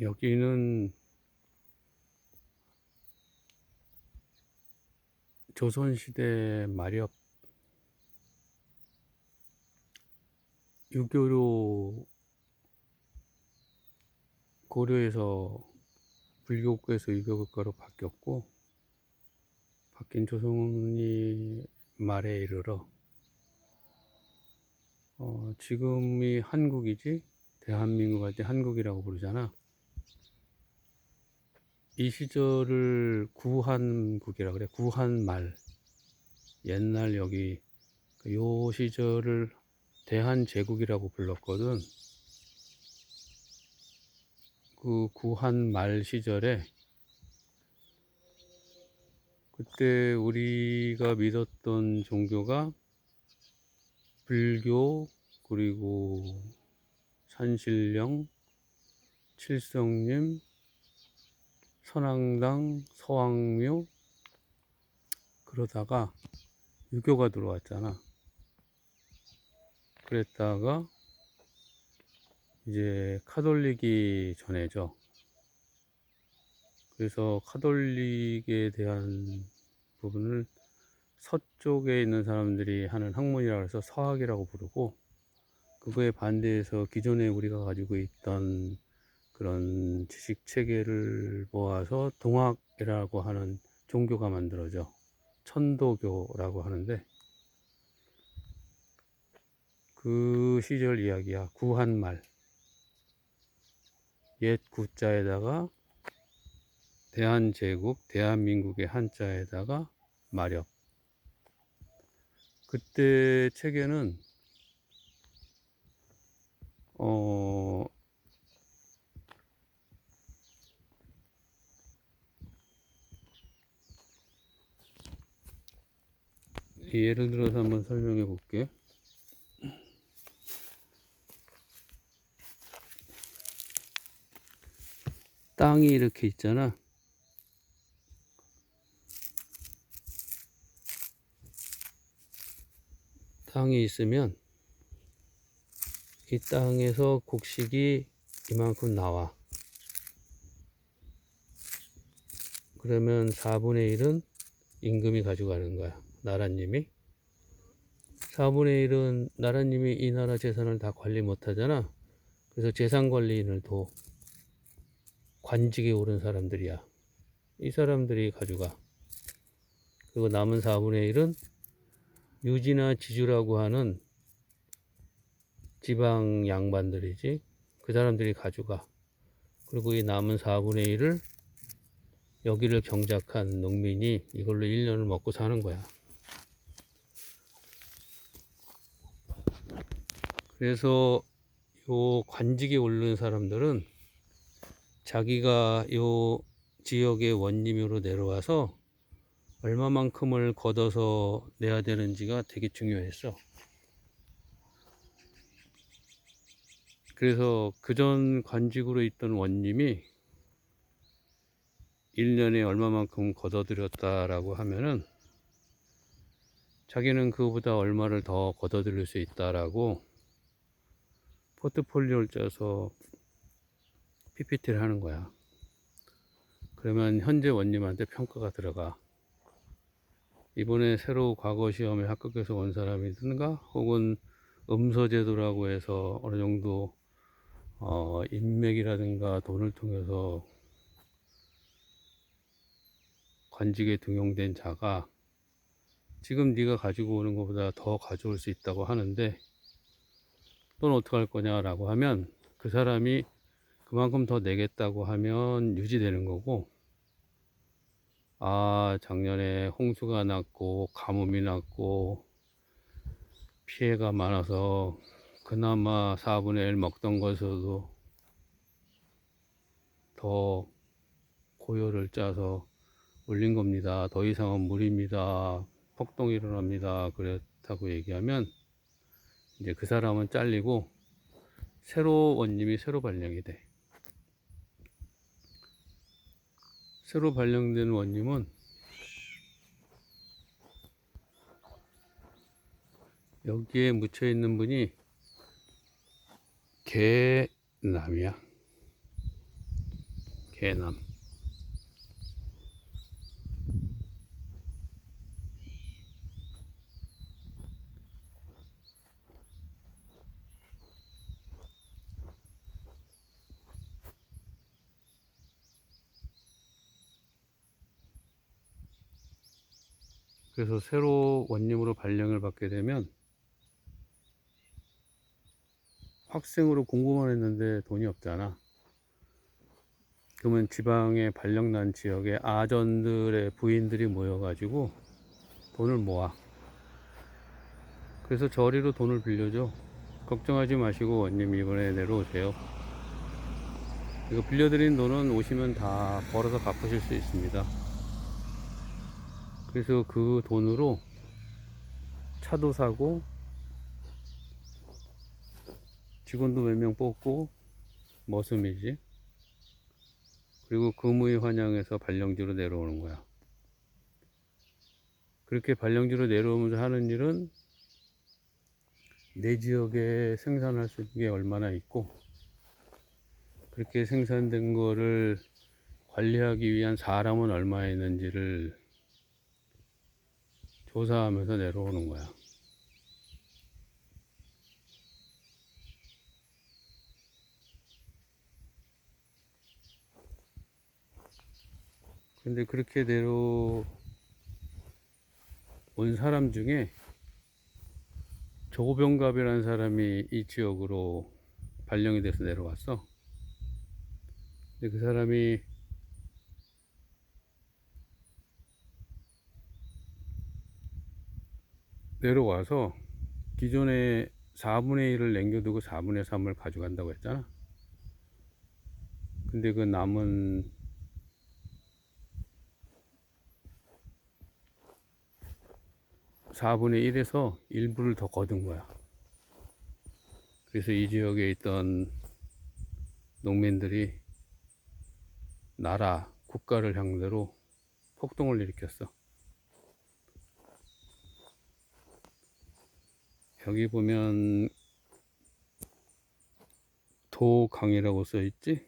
여기는 조선시대 말엽 유교로 고려에서 불교국가에서 유교국가로 바뀌었고, 바뀐 조선이 말에 이르러 지금이 한국이지, 대한민국 할 때 한국이라고 부르잖아. 이 시절을 구한국이라 그래. 구한말. 옛날 여기 요 시절을 대한제국이라고 불렀거든. 그 구한말 시절에 그때 우리가 믿었던 종교가 불교, 그리고 산신령, 칠성님, 선앙당, 서왕묘, 그러다가 유교가 들어왔잖아. 그랬다가 이제 카톨릭이 전해져. 그래서 카톨릭에 대한 부분을 서쪽에 있는 사람들이 하는 학문이라고 해서 서학이라고 부르고, 그거에 반대해서 기존에 우리가 가지고 있던 그런 지식 체계를 모아서 동학이라고 하는 종교가 만들어져. 천도교라고 하는데, 그 시절 이야기야. 구한말. 옛 구자에다가 대한제국, 대한민국의 한자에다가 마렵. 그때 체계는 예를 들어서 한번 설명해 볼게. 땅이 이렇게 있잖아. 땅이 있으면 이 땅에서 곡식이 이만큼 나와. 그러면 4분의 1은 임금이 가져가는 거야. 나라님이. 4분의 1은 나라님이 이 나라 재산을 다 관리 못 하잖아. 그래서 재산 관리인을 둬. 관직에 오른 사람들이야. 이 사람들이 가져가. 그리고 남은 4분의 1은 유지나 지주라고 하는 지방 양반들이지. 그 사람들이 가져가. 그리고 이 남은 4분의 1을 여기를 경작한 농민이 이걸로 1년을 먹고 사는 거야. 그래서 요 관직에 오르는 사람들은 자기가 요 지역의 원림으로 내려와서 얼마만큼을 걷어서 내야 되는지가 되게 중요했어. 그래서 그전 관직으로 있던 원님이 1년에 얼마만큼 걷어들였다라고 하면은 자기는 그보다 얼마를 더 걷어들일 수 있다라고 포트폴리오를 짜서 PPT를 하는 거야. 그러면 현재 원님한테 평가가 들어가. 이번에 새로 과거 시험에 합격해서 온 사람이든가, 혹은 음서제도라고 해서 어느 정도 인맥이라든가 돈을 통해서 관직에 등용된 자가 지금 네가 가지고 오는 것보다 더 가져올 수 있다고 하는데 넌 어떻게 할 거냐라고 하면, 그 사람이 그만큼 더 내겠다고 하면 유지되는 거고, 아, 작년에 홍수가 났고 가뭄이 났고 피해가 많아서 그나마 4분의 1 먹던 것에서도 더 고요를 짜서 올린 겁니다. 더 이상은 무리입니다. 폭동이 일어납니다. 그렇다고 얘기하면 이제 그 사람은 잘리고 새로 원님이 새로 발령이 돼. 새로 발령된 원님은 여기에 묻혀 있는 분이 개남이야. 개남. 그래서 새로 원님으로 발령을 받게 되면 학생으로 공부만 했는데 돈이 없잖아. 그러면 지방에 발령난 지역에 아전들의 부인들이 모여가지고 돈을 모아. 그래서 저리로 돈을 빌려줘. 걱정하지 마시고 원님 이번에 내려오세요. 이거 빌려드린 돈은 오시면 다 벌어서 갚으실 수 있습니다. 그래서 그 돈으로 차도 사고 직원도 몇 명 뽑고 머슴이지. 그리고 금의 환영해서 발령지로 내려오는 거야. 그렇게 발령지로 내려오면서 하는 일은 내 지역에 생산할 수 있는 게 얼마나 있고, 그렇게 생산된 거를 관리하기 위한 사람은 얼마나 있는지를 조사하면서 내려오는 거야. 근데 그렇게 내려온 사람 중에 조병갑이라는 사람이 이 지역으로 발령이 돼서 내려왔어. 근데 그 사람이 내려와서 기존에 4분의 1을 남겨두고 4분의 3을 가져간다고 했잖아. 근데 그 남은 4분의 1에서 일부를 더 거둔 거야. 그래서 이 지역에 있던 농민들이 나라, 국가를 상대로 폭동을 일으켰어. 여기 보면 도강이라고 써있지?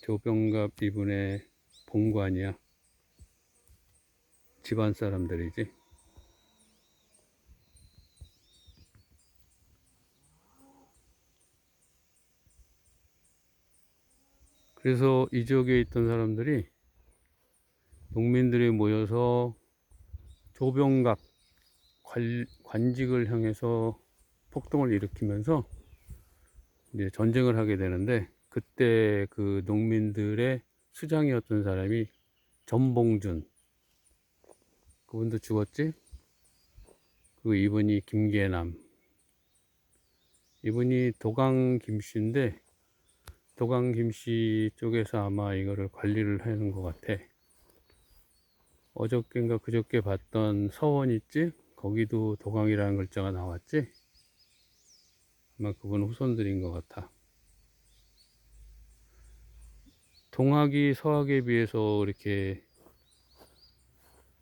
조병갑 이분의 본관이야. 집안 사람들이지. 그래서 이 지역에 있던 사람들이, 농민들이 모여서 조병갑 관직을 향해서 폭동을 일으키면서 이제 전쟁을 하게 되는데, 그때 그 농민들의 수장이었던 사람이 전봉준, 그분도 죽었지. 그 이분이 김계남, 이분이 도강 김씨인데, 도강 김씨 쪽에서 아마 이거를 관리를 하는 것 같아. 어저께인가 그저께 봤던 서원 있지? 거기도 도강이라는 글자가 나왔지? 아마 그분 후손들인 것 같아. 동학이 서학에 비해서 이렇게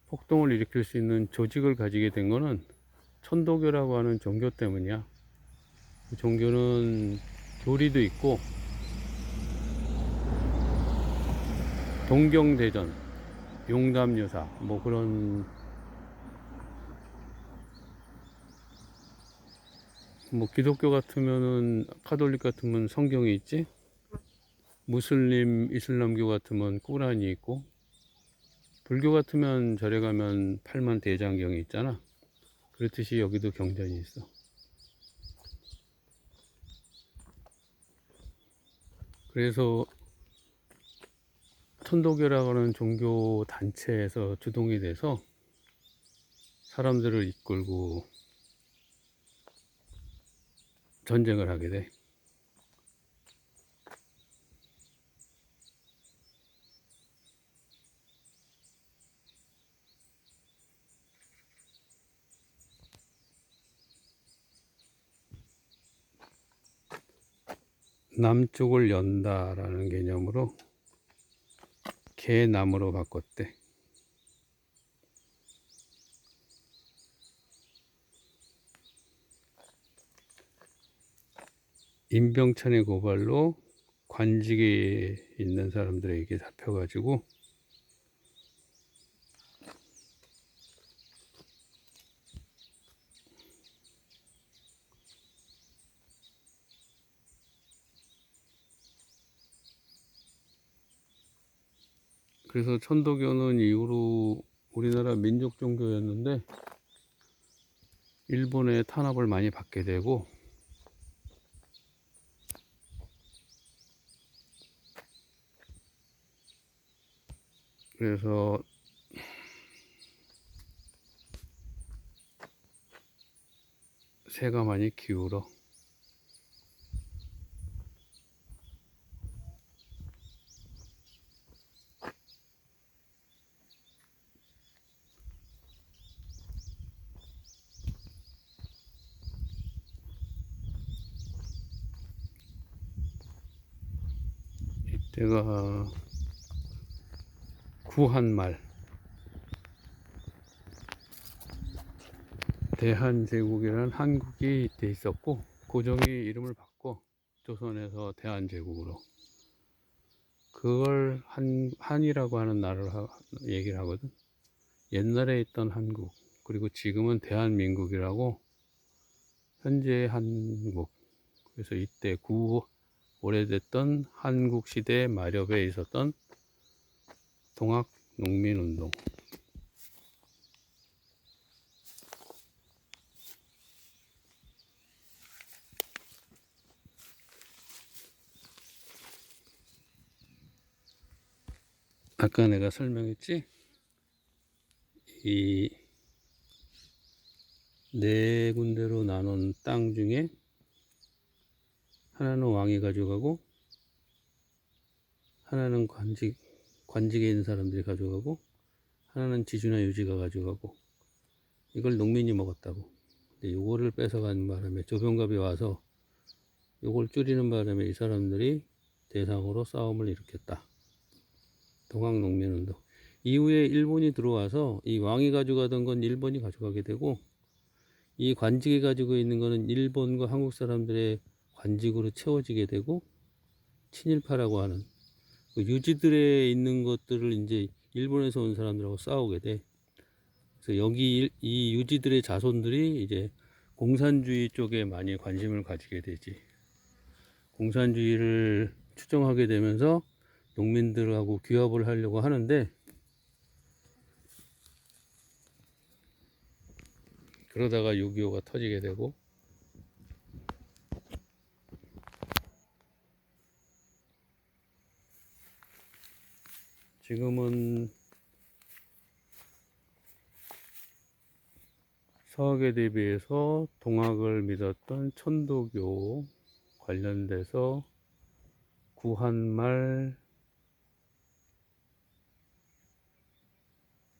폭동을 일으킬 수 있는 조직을 가지게 된 거는 천도교라고 하는 종교 때문이야. 그 종교는 교리도 있고, 동경대전, 용담유사, 뭐 그런, 뭐 기독교 같으면은, 카톨릭 같으면 성경이 있지? 무슬림, 이슬람교 같으면 꾸란이 있고, 불교 같으면 절에 가면 팔만 대장경이 있잖아. 그렇듯이 여기도 경전이 있어. 그래서 천도교라고 하는 종교 단체에서 주동이 돼서 사람들을 이끌고 전쟁을 하게 돼. 남쪽을 연다라는 개념으로 개남으로 바꿨대. 임병찬의 고발로 관직에 있는 사람들에게 잡혀가지고 그래서 천도교는 이후로 우리나라 민족 종교였는데 일본의 탄압을 많이 받게 되고, 그래서 새가 많이 기울어. 이때가 구한말 대한제국이라는 한국이 이때 있었고, 고종이 이름을 바꿔 조선에서 대한제국으로, 그걸 한이라고 하는 나라를 얘기를 하거든. 옛날에 있던 한국, 그리고 지금은 대한민국이라고, 현재의 한국. 그래서 이때 오래됐던 한국 시대 마렵에 있었던 동학 농민운동. 아까 내가 설명했지? 이 네 군데로 나눈 땅 중에 하나는 왕이 가져가고, 하나는 관직에 있는 사람들이 가져가고, 하나는 지주나 유지가 가져가고, 이걸 농민이 먹었다고. 근데 요거를 뺏어가는 바람에 조병갑이 와서 요걸 줄이는 바람에 이 사람들이 대상으로 싸움을 일으켰다. 동학농민운동. 이후에 일본이 들어와서 이 왕이 가져가던 건 일본이 가져가게 되고, 이 관직이 가지고 있는 거는 일본과 한국 사람들의 관직으로 채워지게 되고, 친일파라고 하는 그 유지들에 있는 것들을 이제 일본에서 온 사람들하고 싸우게 돼. 그래서 여기 이 유지들의 자손들이 이제 공산주의 쪽에 많이 관심을 가지게 되지. 공산주의를 추종하게 되면서 농민들하고 규합을 하려고 하는데, 그러다가 6.25가 터지게 되고, 지금은 서학에 대비해서 동학을 믿었던 천도교 관련돼서 구한말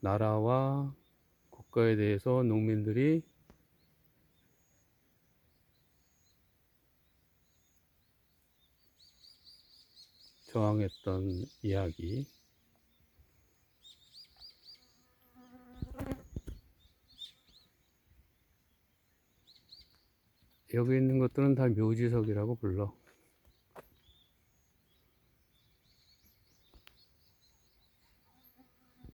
나라와 국가에 대해서 농민들이 저항했던 이야기. 여기 있는 것들은 다 묘지석이라고 불러.